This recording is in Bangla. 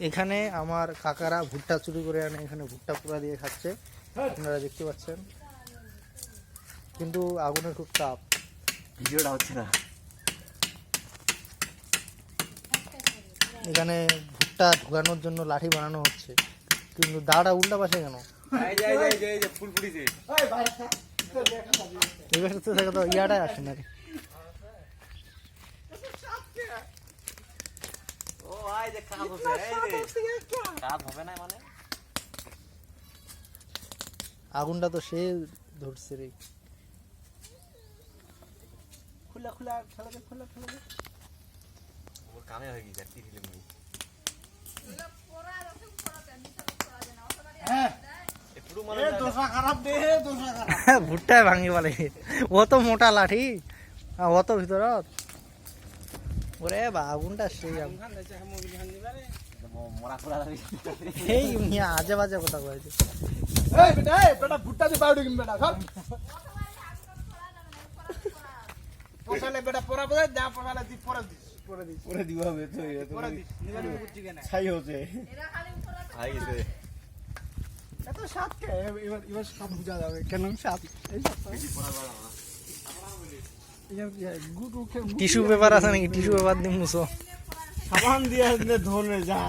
এখানে আমার কাকারা ভুট্টা চুরি করে আনে, এখানে ভুট্টা পোড়া দিয়ে খাচ্ছে, আপনারা দেখতে পাচ্ছেন। কিন্তু আগুনের খুব তাপ, ভিডিওটা হচ্ছে না। এখানে ভুট্টা ঢুকানোর জন্য লাঠি বানানো হচ্ছে, কিন্তু দাটা উল্টা পাশে কেন? এবার তো দেখো তো ইয়াটাই আসে না রে। আগুনটা তো সে ধরছে রে। খোলা খোলা ফেলা দে, খোলা ফেলা দে। ওর কামে হয়ে গেছে কি ফিল্ম নেই। ভুট্টায় ভাঙি বলে, ও তো মোটা লাঠি, ও তো ভিতরত। ওরে বা আগুনটা সেই এই মিয়া আজে বাজে কথা কয়েছে। ভুট্টা দিয়ে পাউডি কিনবে না সব পোষালে বেটা পরা বোঝায় যা পোষালে তুই পরে দিস পরে দিব হবে তো পরে দিস নিজের বুঝছি কেন ছাই হচ্ছে খাই গেছে এত স্বাদ কে এবার এবার স্বাদ বুঝা যাবে কেন স্বাদ এই স্বাদ গুড উঠে টিস্যু পেপার আছে নাকি? টিস্যু পেপার দিয়ে মুছো। সাবান দিয়ে ধরে যা